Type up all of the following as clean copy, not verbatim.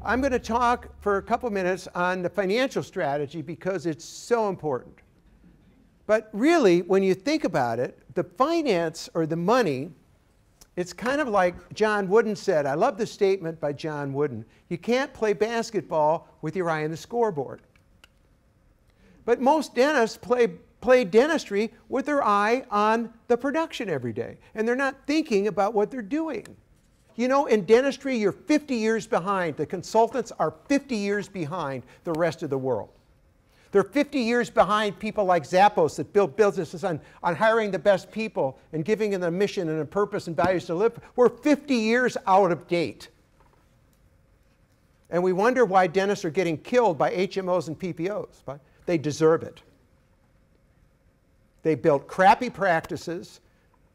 I'm going to talk for a couple minutes on the financial strategy because it's so important. But really, when you think about it, the finance or the money, it's kind of like John Wooden said. I love the statement by John Wooden. You can't play basketball with your eye on the scoreboard. But most dentists play dentistry with their eye on the production every day. And they're not thinking about what they're doing. You know, in dentistry, you're 50 years behind. The consultants are 50 years behind the rest of the world. They're 50 years behind people like Zappos that build businesses on hiring the best people and giving them a mission and a purpose and values to live. We're 50 years out of date. And we wonder why dentists are getting killed by HMOs and PPOs. But they deserve it. They built crappy practices.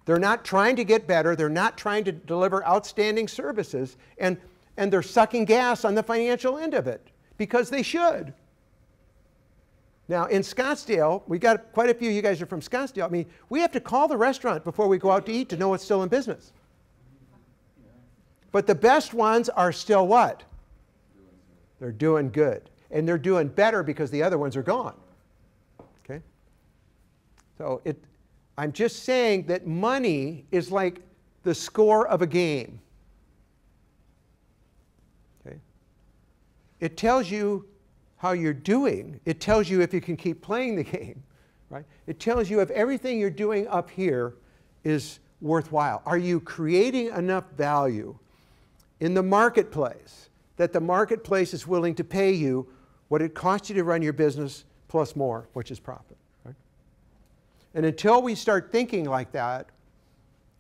They're not trying to get better. They're not trying to deliver outstanding services. And they're sucking gas on the financial end of it because they should. Now, in Scottsdale, we got quite a few of you guys are from Scottsdale. I mean, we have to call the restaurant before we go out to eat to know it's still in business. But the best ones are still what? They're doing good. And they're doing better because the other ones are gone. Okay? So I'm just saying that money is like the score of a game. Okay? It tells you how you're doing. It tells you if you can keep playing the game. Right? It tells you if everything you're doing up here is worthwhile. Are you creating enough value in the marketplace that the marketplace is willing to pay you what it costs you to run your business plus more, which is profit? And until we start thinking like that,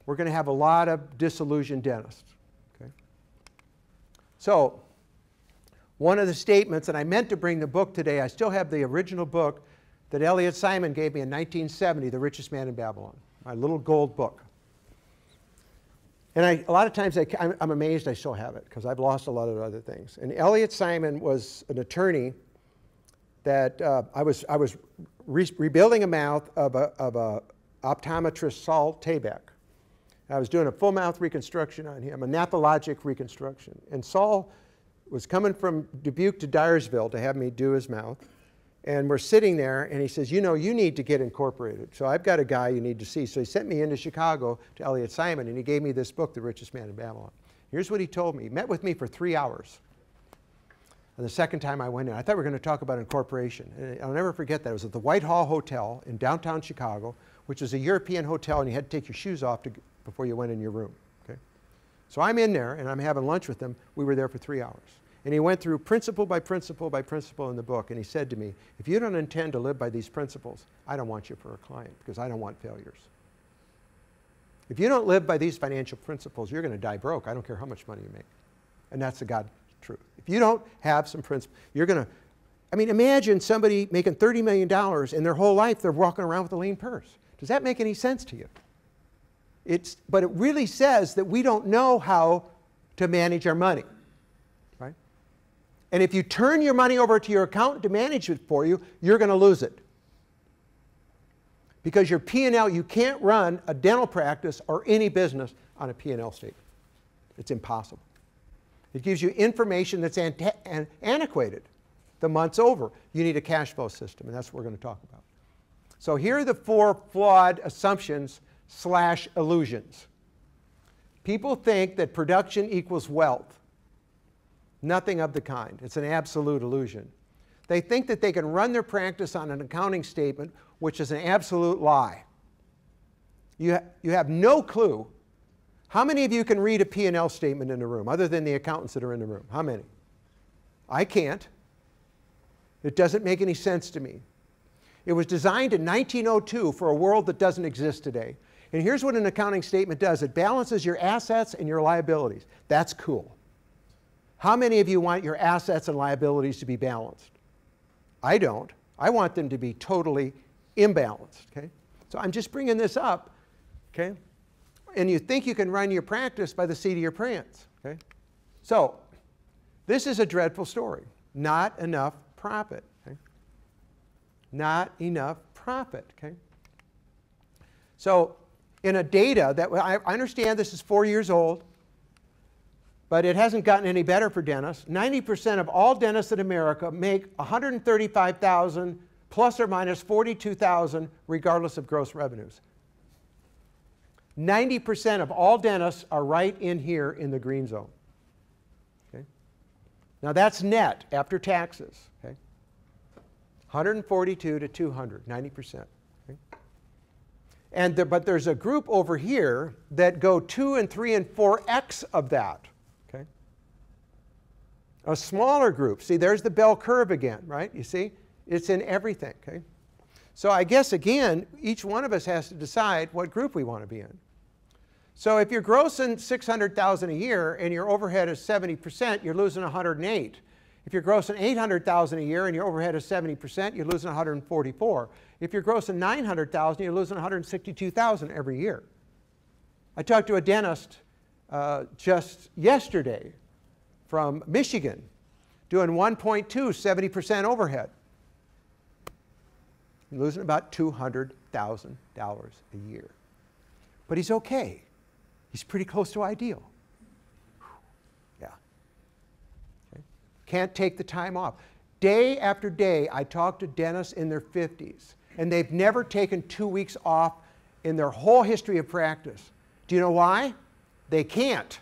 we're going to have a lot of disillusioned dentists. Okay? So, one of the statements, and I meant to bring the book today, I still have the original book that Elliot Simon gave me in 1970, The Richest Man in Babylon, my little gold book. And a lot of times I'm amazed I still have it because I've lost a lot of other things. And Elliot Simon was an attorney that I was rebuilding a mouth of a optometrist, Saul Tabak. I was doing a full mouth reconstruction on him, a nathologic reconstruction. And Saul was coming from Dubuque to Dyersville to have me do his mouth. And we're sitting there, and he says, you know, you need to get incorporated. So I've got a guy you need to see. So he sent me into Chicago to Elliot Simon, and he gave me this book, The Richest Man in Babylon. Here's what he told me. He met with me for 3 hours. And the second time I went in, I thought we were going to talk about incorporation. And I'll never forget that. It was at the Whitehall Hotel in downtown Chicago, which is a European hotel, and you had to take your shoes off before you went in your room. Okay? So I'm in there, and I'm having lunch with him. We were there for 3 hours. And he went through principle by principle by principle in the book, and he said to me, if you don't intend to live by these principles, I don't want you for a client because I don't want failures. If you don't live by these financial principles, you're going to die broke. I don't care how much money you make. And that's the God truth. If you don't have some principles, you're going to, I mean, imagine somebody making $30 million and their whole life they're walking around with a lean purse. Does that make any sense to you? But it really says that we don't know how to manage our money. Right? And if you turn your money over to your accountant to manage it for you, you're going to lose it. Because your P&L, you can't run a dental practice or any business on a P&L statement. It's impossible. It gives you information that's antiquated. The month's over. You need a cash flow system, and that's what we're going to talk about. So here are the 4 flawed assumptions / illusions. People think that production equals wealth. Nothing of the kind. It's an absolute illusion. They think that they can run their practice on an accounting statement, which is an absolute lie. You have no clue. How many of you can read a P&L statement in the room, other than the accountants that are in the room? How many? I can't. It doesn't make any sense to me. It was designed in 1902 for a world that doesn't exist today. And here's what an accounting statement does. It balances your assets and your liabilities. That's cool. How many of you want your assets and liabilities to be balanced? I don't. I want them to be totally imbalanced. Okay? So I'm just bringing this up. Okay? And you think you can run your practice by the seat of your pants. Okay? So this is a dreadful story. Not enough profit. Okay? Not enough profit. Okay? So in a data that I understand this is 4 years old, But it hasn't gotten any better for dentists. 90% of all dentists in America make $135,000 plus or minus $42,000 regardless of gross revenues. 90% of all dentists are right in here in the green zone. Okay? Now that's net after taxes. Okay? 142 to 200, 90%. Okay? But there's a group over here that go 2 and 3 and 4x of that. Okay? A smaller group. See, there's the bell curve again, right? You see? It's in everything. Okay? So I guess, again, each one of us has to decide what group we want to be in. So if you're grossing $600,000 a year and your overhead is 70%, you're losing 108. If you're grossing $800,000 a year and your overhead is 70%, you're losing 144. If you're grossing $900,000, you're losing 162,000 every year. I talked to a dentist just yesterday from Michigan doing 1.2, 70% overhead. He's losing about $200,000 a year. But he's okay. He's pretty close to ideal. Yeah. Okay. Can't take the time off. Day after day, I talk to dentists in their 50s, and they've never taken 2 weeks off in their whole history of practice. Do you know why? They can't.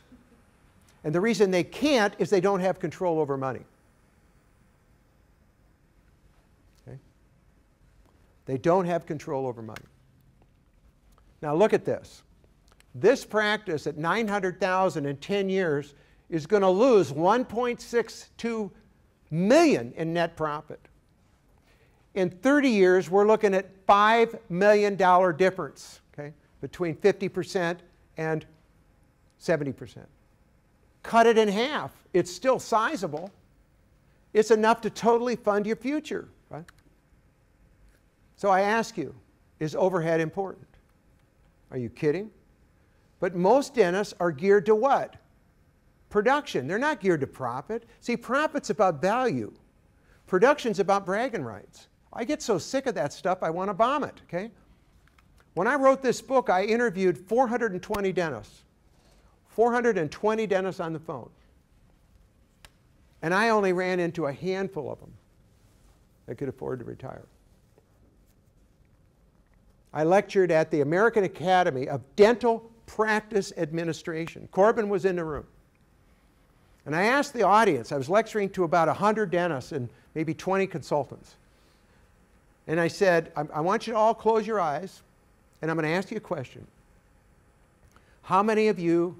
And the reason they can't is they don't have control over money. Okay? They don't have control over money. Now look at this. This practice at $900,000 in 10 years is going to lose $1.62 million in net profit. In 30 years, we're looking at $5 million difference, okay, between 50% and 70%. Cut it in half. It's still sizable. It's enough to totally fund your future, right? So I ask you, is overhead important? Are you kidding? But most dentists are geared to what? Production. They're not geared to profit. See, profit's about value. Production's about bragging rights. I get so sick of that stuff, I want to bomb it, okay? When I wrote this book, I interviewed 420 dentists. 420 dentists on the phone. And I only ran into a handful of them that could afford to retire. I lectured at the American Academy of Dental Practice Administration. Corbin was in the room. And I asked the audience, I was lecturing to about 100 dentists and maybe 20 consultants. And I said, I want you to all close your eyes, and I'm going to ask you a question. How many of you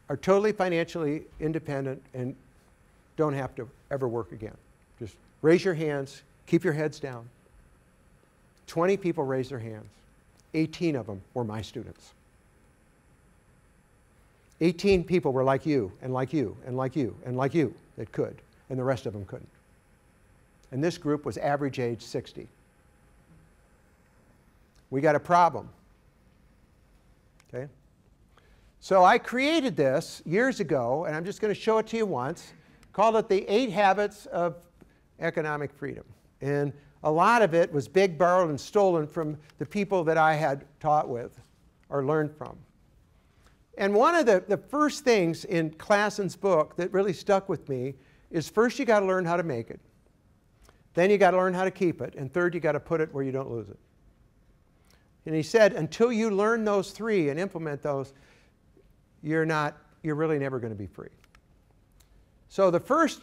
are totally financially independent and don't have to ever work again? Just raise your hands, keep your heads down. 20 people raised their hands. 18 of them were my students. 18 people were like you, and like you, and like you, and like you that could, and the rest of them couldn't. And this group was average age 60. We got a problem. Okay? So I created this years ago, and I'm just going to show it to you once. Called it the 8 Habits of Economic Freedom. And a lot of it was big, borrowed, and stolen from the people that I had taught with or learned from. And one of the first things in Klassen's book that really stuck with me is first you got to learn how to make it. Then you got to learn how to keep it. And third, you got to put it where you don't lose it. And he said, until you learn those 3 and implement those, you're really never going to be free. So the first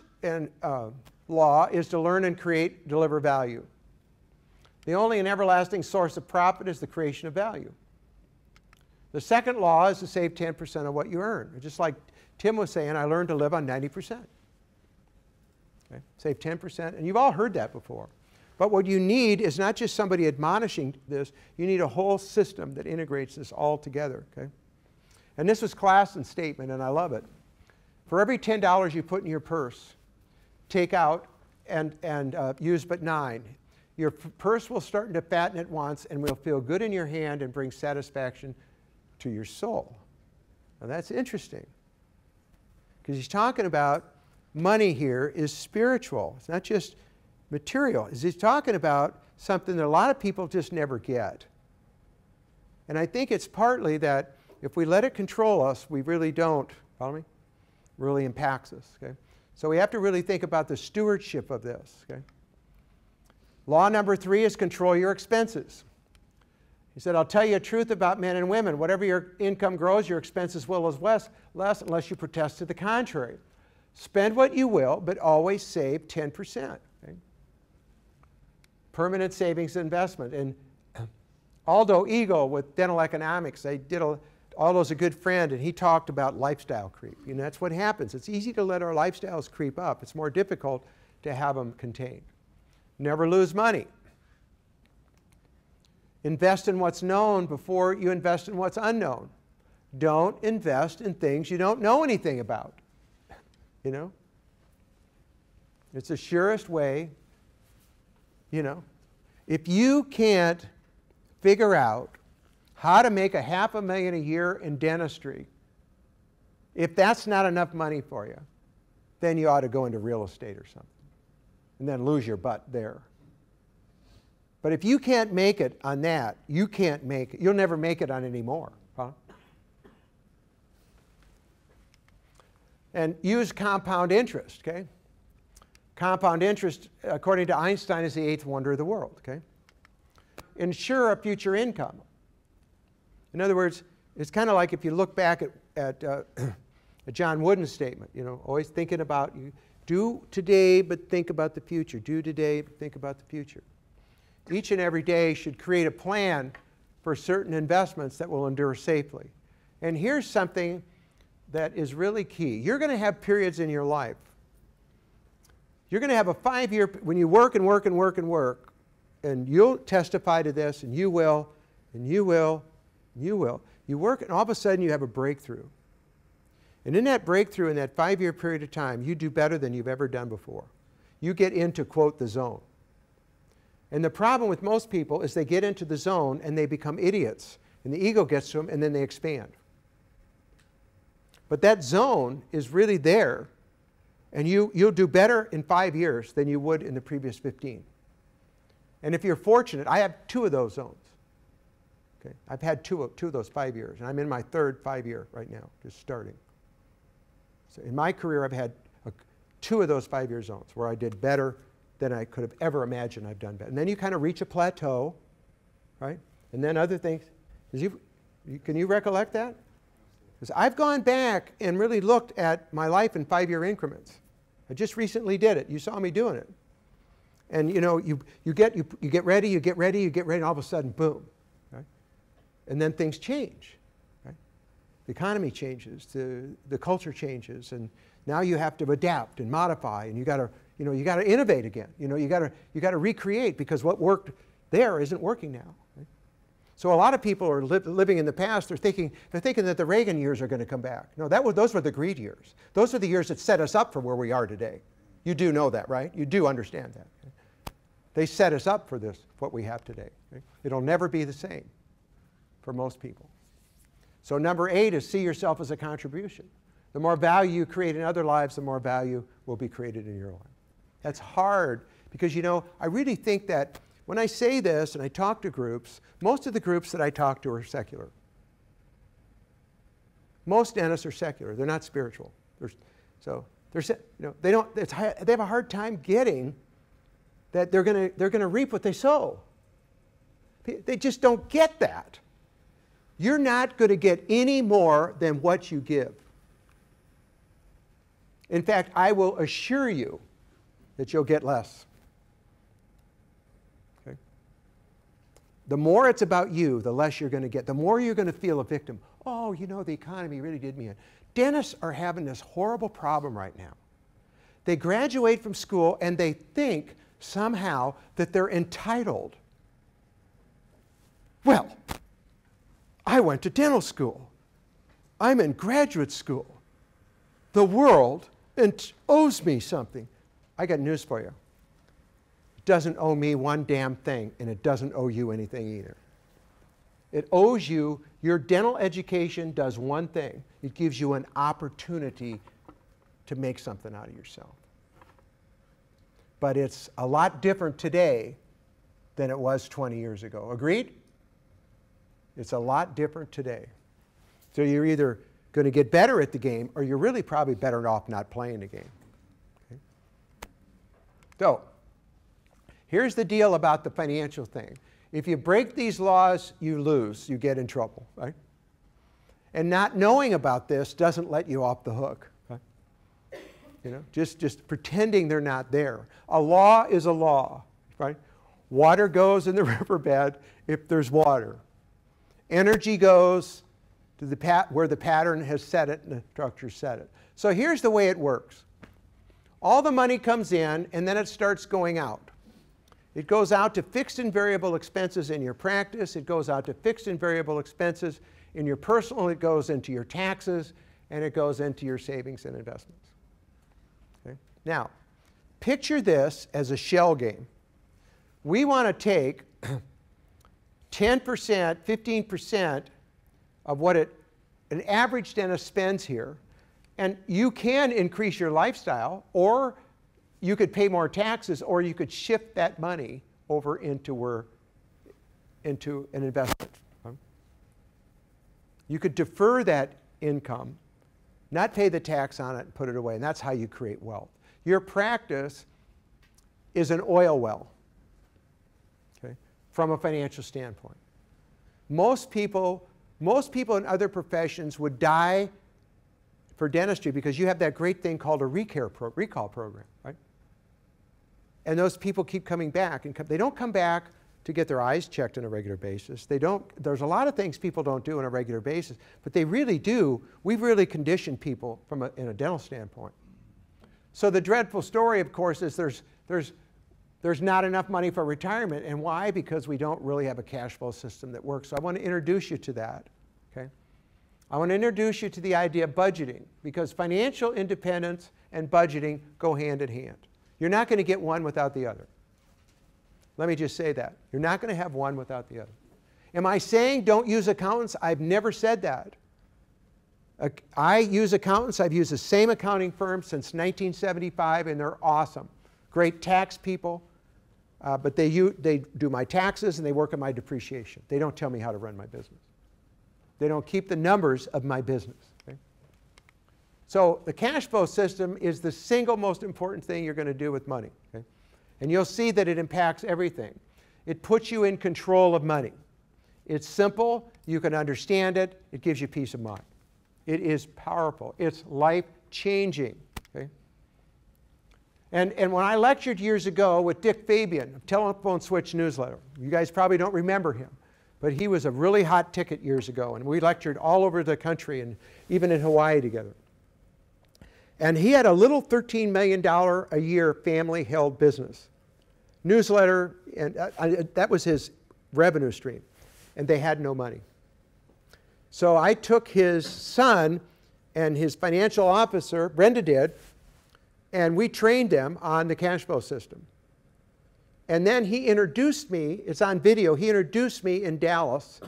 law is to learn and create, deliver value. The only and everlasting source of profit is the creation of value. The second law is to save 10% of what you earn. Just like Tim was saying, I learned to live on 90%. Okay? Save 10%, and you've all heard that before. But what you need is not just somebody admonishing this, you need a whole system that integrates this all together. Okay? And this was Klassen's statement, and I love it. For every $10 you put in your purse, take out and use but 9. Your purse will start to fatten at once and will feel good in your hand and bring satisfaction to your soul. Now that's interesting, because he's talking about money here is spiritual. It's not just material. He's talking about something that a lot of people just never get. And I think it's partly that if we let it control us, we really don't, follow me? really impacts us. Okay? So we have to really think about the stewardship of this. Okay? Law number 3 is control your expenses. He said, I'll tell you a truth about men and women. Whatever your income grows, your expenses will as less unless you protest to the contrary. Spend what you will, but always save 10%. Okay? Permanent savings investment. And Aldo Eagle with Dental Economics, Aldo's a good friend, and he talked about lifestyle creep. You know, that's what happens. It's easy to let our lifestyles creep up. It's more difficult to have them contained. Never lose money. Invest in what's known before you invest in what's unknown. Don't invest in things you don't know anything about. You know? It's the surest way, you know. If you can't figure out how to make $500,000 a year in dentistry, if that's not enough money for you, then you ought to go into real estate or something and then lose your butt there. But if you can't make it on that, you can't make it. You'll never make it on any more. Huh? And use compound interest, okay? Compound interest, according to Einstein, is the 8th wonder of the world, okay? Ensure a future income. In other words, it's kind of like if you look back at John Wooden's statement, you know, always thinking about, you do today, but think about the future. Do today, but think about the future. Each and every day should create a plan for certain investments that will endure safely. And here's something that is really key. You're going to have periods in your life. You're going to have a 5-year, when you work and work and work and work, and you'll testify to this, and you will, and you will, and you will. You work, and all of a sudden you have a breakthrough. And in that breakthrough, in that 5-year period of time, you do better than you've ever done before. You get into, quote, the zone. And the problem with most people is they get into the zone and they become idiots. And the ego gets to them and then they expand. But that zone is really there, and you'll do better in 5 years than you would in the previous 15. And if you're fortunate, I have 2 of those zones. Okay? I've had two of those 5 years, and I'm in my 3rd 5-year right now, just starting. So in my career, I've had 2 of those 5-year zones where I did better than I could have ever imagined I've done better. And then you kind of reach a plateau, right? And then other things. Can you recollect that? Because I've gone back and really looked at my life in 5-year increments. I just recently did it. You saw me doing it. And you know, you get ready, and all of a sudden, boom. Right? And then things change. Right? The economy changes, the culture changes, and now you have to adapt and modify, and you got to innovate again. You know, you got to recreate, because what worked there isn't working now. Right? So a lot of people are living in the past. They're thinking that the Reagan years are going to come back. No, those were the greed years. Those are the years that set us up for where we are today. You do know that, right? You do understand that. Okay? They set us up for this, what we have today. Okay? It'll never be the same for most people. So number 8 is see yourself as a contribution. The more value you create in other lives, the more value will be created in your life. That's hard, because, you know, I really think that when I say this and I talk to groups, most of the groups that I talk to are secular. Most dentists are secular. They're not spiritual. They have a hard time getting that they're going to reap what they sow. They just don't get that. You're not going to get any more than what you give. In fact, I will assure you that you'll get less. Okay? The more it's about you, the less you're going to get. The more you're going to feel a victim. Oh, you know, the economy really did me in. Dentists are having this horrible problem right now. They graduate from school and they think somehow that they're entitled. Well, I went to dental school. I'm in graduate school. The world owes me something. I got news for you. It doesn't owe me one damn thing, and it doesn't owe you anything either. It owes you, your dental education does one thing. It gives you an opportunity to make something out of yourself. But it's a lot different today than it was 20 years ago. Agreed? It's a lot different today. So you're either going to get better at the game, or you're really probably better off not playing the game. Okay? So here's the deal about the financial thing. If you break these laws, you lose. You get in trouble, right? And not knowing about this doesn't let you off the hook. Right? You know, just pretending they're not there. A law is a law, right? Water goes in the riverbed if there's water. Energy goes to where the pattern has set it and the structure set it. So here's the way it works. All the money comes in and then it starts going out. It goes out to fixed and variable expenses in your practice. It goes out to fixed and variable expenses in your personal. It goes into your taxes, and it goes into your savings and investments. Okay? Now, picture this as a shell game. We want to take 10%, 15% of what an average dentist spends here, and you can increase your lifestyle, or you could pay more taxes, or you could shift that money over into an investment. You could defer that income, not pay the tax on it, and put it away, and that's how you create wealth. Your practice is an oil well, okay, from a financial standpoint. Most people in other professions would die for dentistry because you have that great thing called a recall program, right? And those people keep coming back, and they don't come back to get their eyes checked on a regular basis. There's a lot of things people don't do on a regular basis, but they really do. We've really conditioned people in a dental standpoint. So the dreadful story, of course, is there's not enough money for retirement. And why? Because we don't really have a cash flow system that works. So I want to introduce you to that. Okay? I want to introduce you to the idea of budgeting, because financial independence and budgeting go hand in hand. You're not going to get one without the other. Let me just say that. You're not going to have one without the other. Am I saying don't use accountants? I've never said that. I use accountants. I've used the same accounting firm since 1975, and they're awesome. Great tax people, but they do my taxes and they work on my depreciation. They don't tell me how to run my business. They don't keep the numbers of my business. Okay? So the cash flow system is the single most important thing you're going to do with money. Okay? And you'll see that it impacts everything. It puts you in control of money. It's simple. You can understand it. It gives you peace of mind. It is powerful. It's life-changing. Okay? And when I lectured years ago with Dick Fabian of Telephone Switch Newsletter, you guys probably don't remember him, but he was a really hot ticket years ago, and we lectured all over the country and even in Hawaii together. And he had a little $13 million a year family-held business. Newsletter, and that was his revenue stream. And they had no money. So I took his son and his financial officer, Brenda did, and we trained them on the cash flow system. And then he introduced me, it's on video, he introduced me in Dallas,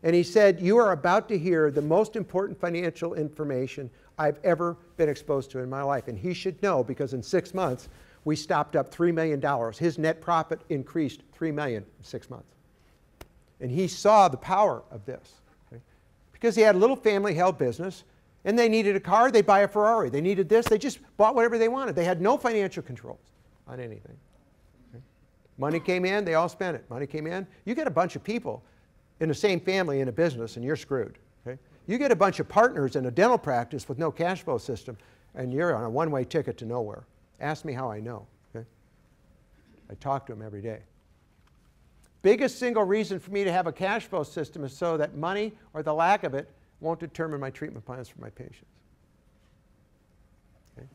and he said, "You are about to hear the most important financial information I've ever been exposed to in my life." And he should know, because in 6 months, we stopped up $3 million. His net profit increased $3 million in 6 months. And he saw the power of this. Okay? Because he had a little family-held business, and they needed a car, they'd buy a Ferrari. They needed this, they just bought whatever they wanted. They had no financial controls on anything. Okay? Money came in, they all spent it. Money came in. You get a bunch of people in the same family in a business, and you're screwed. Okay? You get a bunch of partners in a dental practice with no cash flow system, and you're on a one-way ticket to nowhere. Ask me how I know. Okay? I talk to them every day. Biggest single reason for me to have a cash flow system is so that money, or the lack of it, won't determine my treatment plans for my patients. Okay?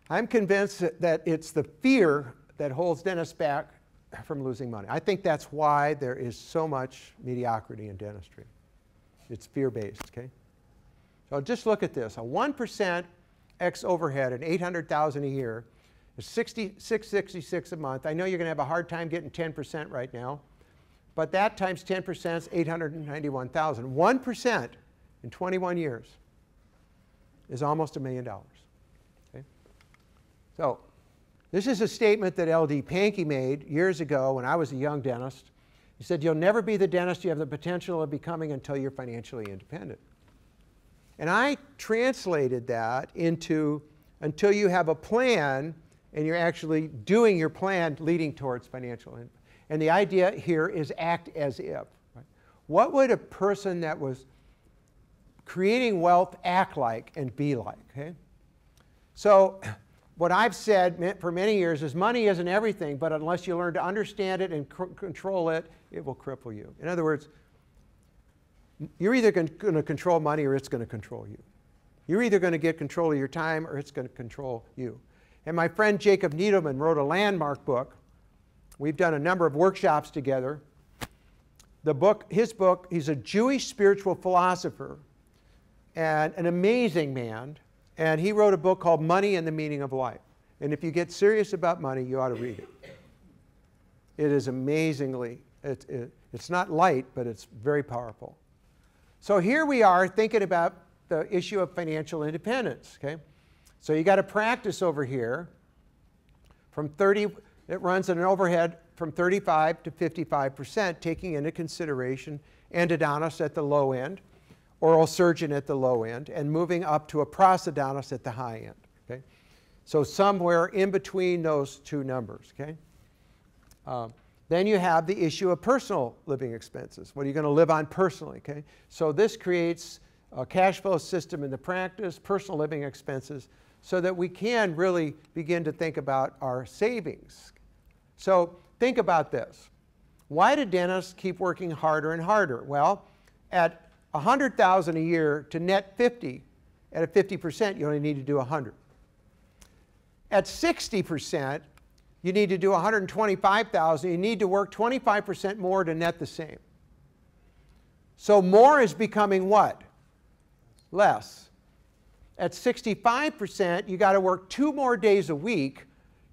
I'm convinced that it's the fear that holds dentists back from losing money. I think that's why there is so much mediocrity in dentistry. It's fear-based, okay? So just look at this. A 1% ex overhead at $800,000 a year is $666 a month. I know you're going to have a hard time getting 10% right now, but that times 10% is $891,000. 1% in 21 years is almost $1 million. Okay? So this is a statement that L.D. Pankey made years ago when I was a young dentist. He said, you'll never be the dentist you have the potential of becoming until you're financially independent. And I translated that into until you have a plan and you're actually doing your plan leading towards financial independence. And the idea here is act as if. Right? What would a person that was creating wealth act like and be like? Okay? So what I've said for many years is money isn't everything, but unless you learn to understand it and control it, it will cripple you. In other words, you're either going to control money or it's going to control you. You're either going to get control of your time or it's going to control you. And my friend Jacob Needleman wrote a landmark book. We've done a number of workshops together. His book, he's a Jewish spiritual philosopher and an amazing man. And he wrote a book called Money and the Meaning of Life. And if you get serious about money, you ought to read it. It is amazingly, it's not light, but it's very powerful. So here we are thinking about the issue of financial independence. Okay? So you got to practice over here from 30, it runs at an overhead from 35 to 55%, taking into consideration endodontist at the low end, oral surgeon at the low end, and moving up to a prosthodontist at the high end. Okay? So somewhere in between those two numbers. Okay? Then you have the issue of personal living expenses. What are you going to live on personally? Okay? So this creates a cash flow system in the practice, personal living expenses, so that we can really begin to think about our savings. So think about this. Why do dentists keep working harder and harder? Well, at $100,000 a year to net 50, at a 50%, you only need to do 100. At 60%, you need to do 125,000. You need to work 25% more to net the same. So more is becoming what? Less. At 65%, you got to work 2 more days a week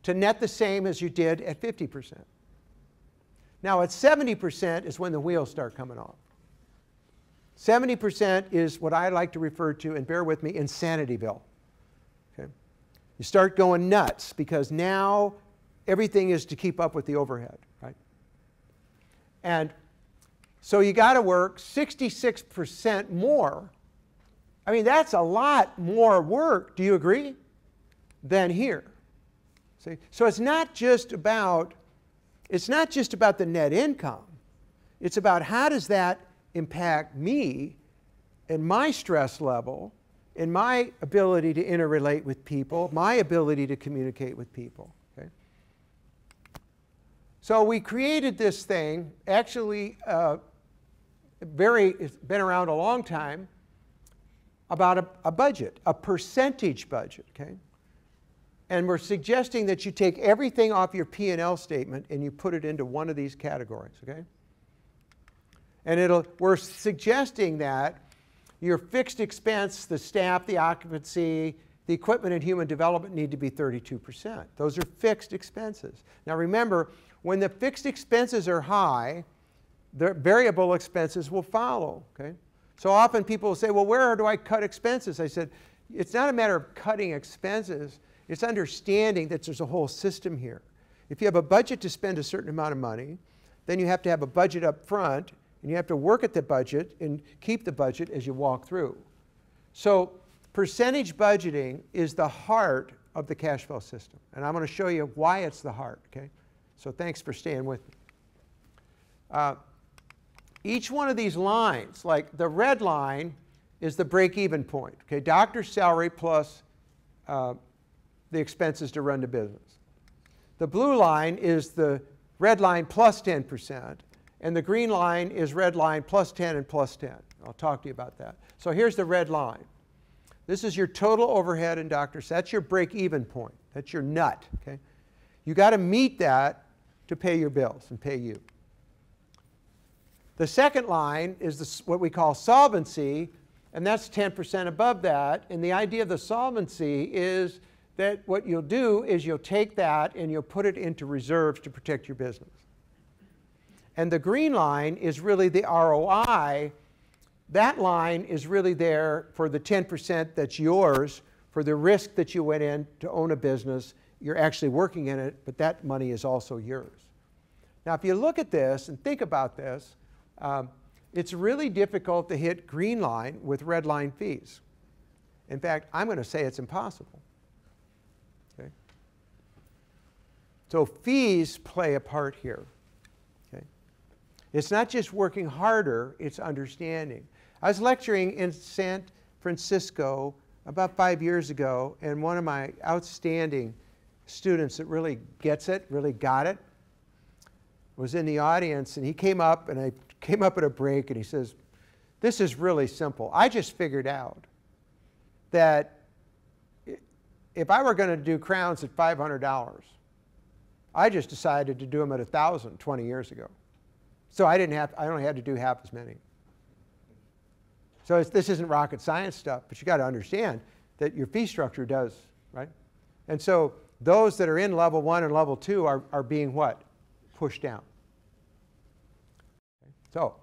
to net the same as you did at 50%. Now at 70% is when the wheels start coming off. 70% is what I like to refer to, and bear with me, Insanityville. Okay? You start going nuts because now everything is to keep up with the overhead, right? And so you got to work 66% more. I mean, that's a lot more work, do you agree, than here. See? So it's not just about the net income. It's about how does that impact me and my stress level and my ability to interrelate with people, my ability to communicate with people. Okay? So we created this thing, actually it's been around a long time, about a budget, a percentage budget. Okay? And we're suggesting that you take everything off your P&L statement and you put it into one of these categories. Okay? And we're suggesting that your fixed expense, the staff, the occupancy, the equipment and human development need to be 32%. Those are fixed expenses. Now remember, when the fixed expenses are high, the variable expenses will follow. Okay? So often people will say, well, where do I cut expenses? I said, it's not a matter of cutting expenses. It's understanding that there's a whole system here. If you have a budget to spend a certain amount of money, then you have to have a budget up front, and you have to work at the budget and keep the budget as you walk through. So percentage budgeting is the heart of the cash flow system. And I'm going to show you why it's the heart. Okay? So thanks for staying with me. Each one of these lines, like the red line, is the break-even point. Okay? Doctor's salary plus the expenses to run the business. The blue line is the red line plus 10%. And the green line is red line plus 10 and plus 10. I'll talk to you about that. So here's the red line. This is your total overhead in doctors. That's your break-even point. That's your nut. Okay? You got to meet that to pay your bills and pay you. The second line is what we call solvency, and that's 10% above that. And the idea of the solvency is that what you'll do is you'll take that and you'll put it into reserves to protect your business. And the green line is really the ROI. That line is really there for the 10% that's yours, for the risk that you went in to own a business. You're actually working in it, but that money is also yours. Now, if you look at this and think about this, it's really difficult to hit green line with red line fees. In fact, I'm going to say it's impossible. Okay? So fees play a part here. Okay? It's not just working harder, it's understanding. I was lecturing in San Francisco about 5 years ago, and one of my outstanding students that really gets it, really got it, was in the audience, and he came up, and I came up at a break, and he says, "This is really simple. I just figured out that if I were going to do crowns at $500, I just decided to do them at $1,000 20 years ago. So I only had to do half as many." So this isn't rocket science stuff, but you got to understand that your fee structure does, right? And so those that are in level 1 and level 2 are being what? Pushed down. Okay. So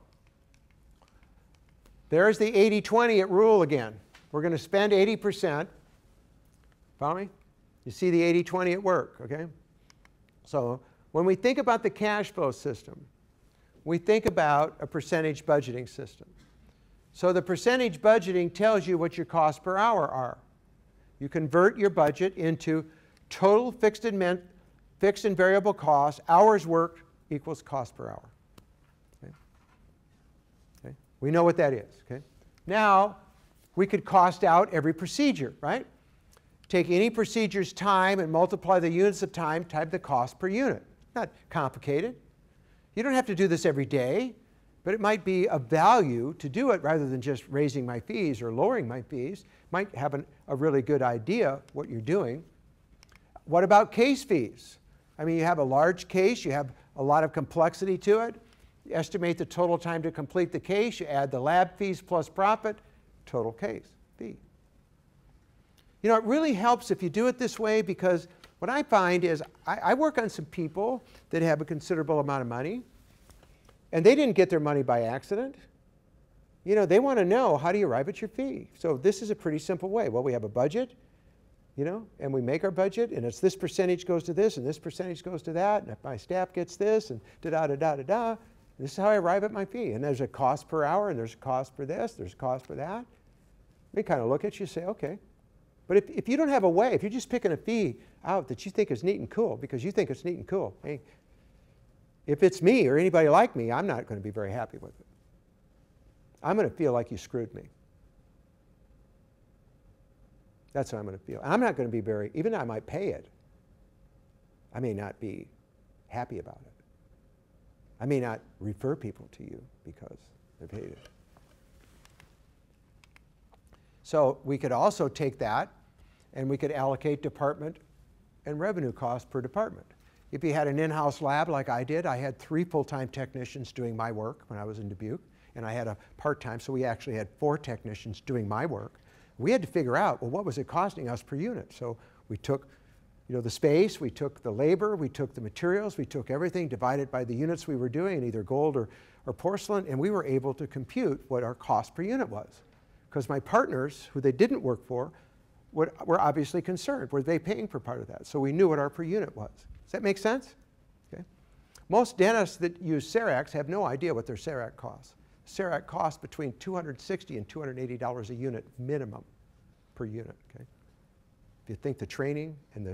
there's the 80-20 rule again. We're going to spend 80%. Follow me? You see the 80-20 at work, okay? So when we think about the cash flow system, we think about a percentage budgeting system. So the percentage budgeting tells you what your costs per hour are. You convert your budget into total fixed and variable costs, hours worked equals cost per hour. Okay? Okay? We know what that is. Okay? Now, we could cost out every procedure, right? Take any procedure's time and multiply the units of time times the cost per unit. Not complicated. You don't have to do this every day, but it might be of value to do it rather than just raising my fees or lowering my fees. Might have a really good idea what you're doing. What about case fees? I mean, you have a large case, you have a lot of complexity to it. You estimate the total time to complete the case, you add the lab fees plus profit, total case fee. You know, it really helps if you do it this way, because what I find is I work on some people that have a considerable amount of money, and they didn't get their money by accident. You know, they want to know, how do you arrive at your fee? So this is a pretty simple way. Well, we have a budget, you know, and we make our budget, and it's this percentage goes to this, and this percentage goes to that, and if my staff gets this, and da-da-da-da-da-da, this is how I arrive at my fee. And there's a cost per hour, and there's a cost for this, there's a cost for that. They kind of look at you and say, okay. But if you don't have a way, if you're just picking a fee out that you think is neat and cool, because you think it's neat and cool, hey, if it's me or anybody like me, I'm not going to be very happy with it. I'm going to feel like you screwed me. That's what I'm going to feel. I'm not going to be very, even though I might pay it, I may not be happy about it. I may not refer people to you because they paid it. So we could also take that and we could allocate department and revenue costs per department. If you had an in-house lab like I did, I had 3 full-time technicians doing my work when I was in Dubuque, and I had a part-time, so we actually had 4 technicians doing my work. We had to figure out, well, what was it costing us per unit? So we took, you know, the space, we took the labor, we took the materials, we took everything, divided by the units we were doing in either gold or porcelain, and we were able to compute what our cost per unit was. Because my partners, who they didn't work for, were obviously concerned. Were they paying for part of that? So we knew what our per unit was. Does that make sense? Okay. Most dentists that use CERECs have no idea what their CEREC costs. CEREC costs between $260 and $280 a unit minimum per unit. Okay. If you think the training and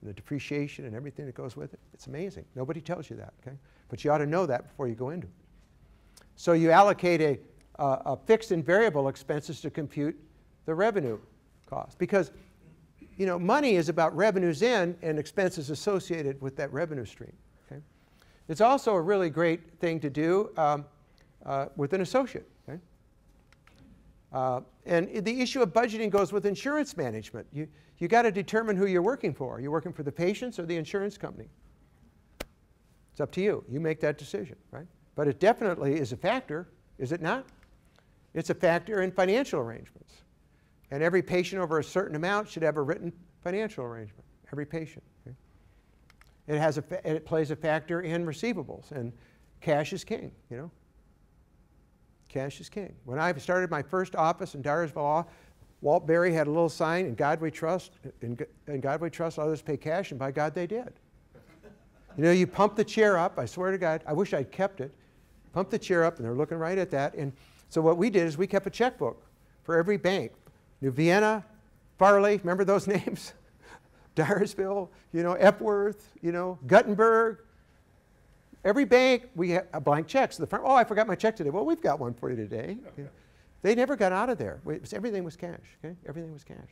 the depreciation and everything that goes with it, it's amazing. Nobody tells you that. Okay. But you ought to know that before you go into it. So you allocate a fixed and variable expenses to compute the revenue cost, because you know, money is about revenues in and expenses associated with that revenue stream. Okay? It's also a really great thing to do with an associate. Okay? And the issue of budgeting goes with insurance management. You got to determine who you're working for. Are you working for the patients or the insurance company? It's up to you. You make that decision, right? But it definitely is a factor, is it not? It's a factor in financial arrangements. And every patient over a certain amount should have a written financial arrangement. Every patient. Okay? It plays a factor in receivables, and cash is king. You know, cash is king. When I started my first office in Dyersville, Walt Berry had a little sign: "In God we trust, in God we trust. Others pay cash," and by God they did. You know, you pump the chair up. I swear to God, I wish I'd kept it. Pump the chair up, and they're looking right at that. And so what we did is we kept a checkbook for every bank. New Vienna, Farley, remember those names? Dyersville, you know, Epworth, you know, Guttenberg. Every bank, we had a blank check. So the firm, oh, I forgot my check today. Well, we've got one for you today. Okay. They never got out of there. Everything was cash, okay? Everything was cash.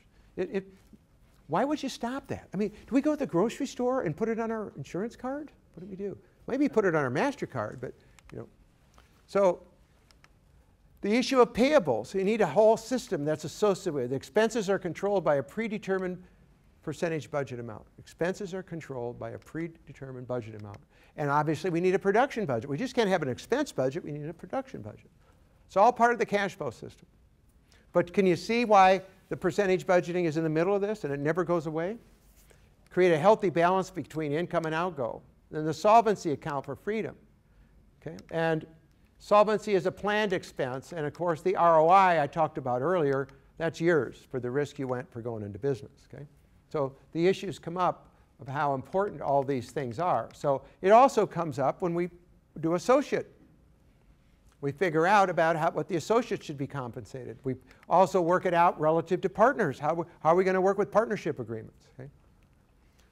Why would you stop that? I mean, do we go to the grocery store and put it on our insurance card? What do we do? Maybe put it on our MasterCard, but, you know. So the issue of payables, you need a whole system that's associated with it. Expenses are controlled by a predetermined percentage budget amount. Expenses are controlled by a predetermined budget amount. And obviously we need a production budget. We just can't have an expense budget, we need a production budget. It's all part of the cash flow system. But can you see why the percentage budgeting is in the middle of this and it never goes away? Create a healthy balance between income and outgo. Then the solvency account for freedom. Okay? And solvency is a planned expense, and of course the ROI I talked about earlier, that's yours for the risk you went for going into business. Okay? So the issues come up of how important all these things are. So it also comes up when we do associate. We figure out about what the associates should be compensated. We also work it out relative to partners. How are we going to work with partnership agreements? Okay?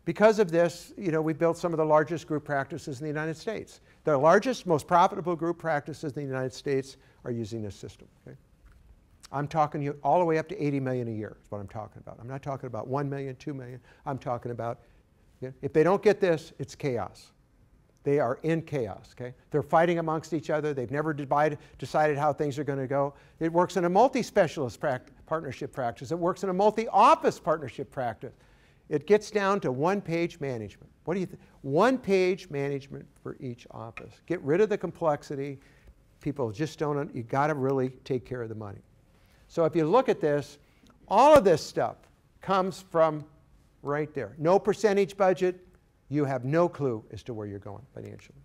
Because of this, you know, we built some of the largest group practices in the United States. The largest, most profitable group practices in the United States are using this system. Okay? I'm talking you all the way up to 80 million a year is what I'm talking about. I'm not talking about 1 million, 2 million. I'm talking about, you know, if they don't get this, it's chaos. They are in chaos. Okay? They're fighting amongst each other. They've never decided how things are going to go. It works in a multi-specialist partnership practice. It works in a multi-office partnership practice. It gets down to one-page management. What do you think? One-page management for each office. Get rid of the complexity. People just don't, you got to really take care of the money. So if you look at this, all of this stuff comes from right there. No percentage budget, you have no clue as to where you're going financially.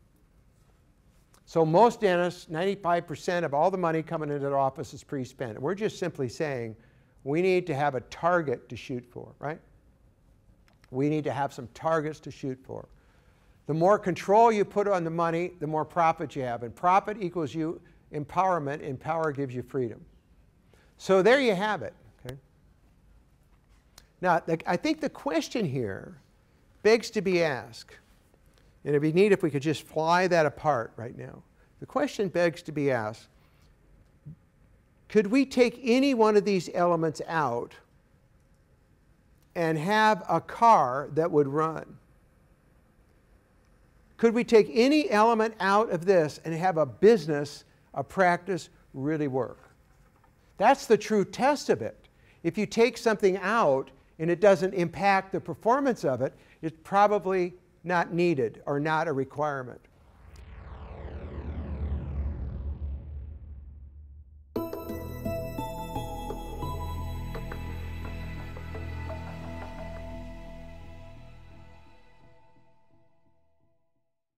So most dentists, 95% of all the money coming into their office is pre-spent. We're just simply saying we need to have a target to shoot for, right? We need to have some targets to shoot for. The more control you put on the money, the more profit you have. And profit equals you empowerment, and power gives you freedom. So there you have it. Okay? Now, I think the question here begs to be asked, and it'd be neat if we could just fly that apart right now. The question begs to be asked, could we take any one of these elements out and have a car that would run? Could we take any element out of this and have a business, a practice really work? That's the true test of it. If you take something out and it doesn't impact the performance of it, it's probably not needed or not a requirement.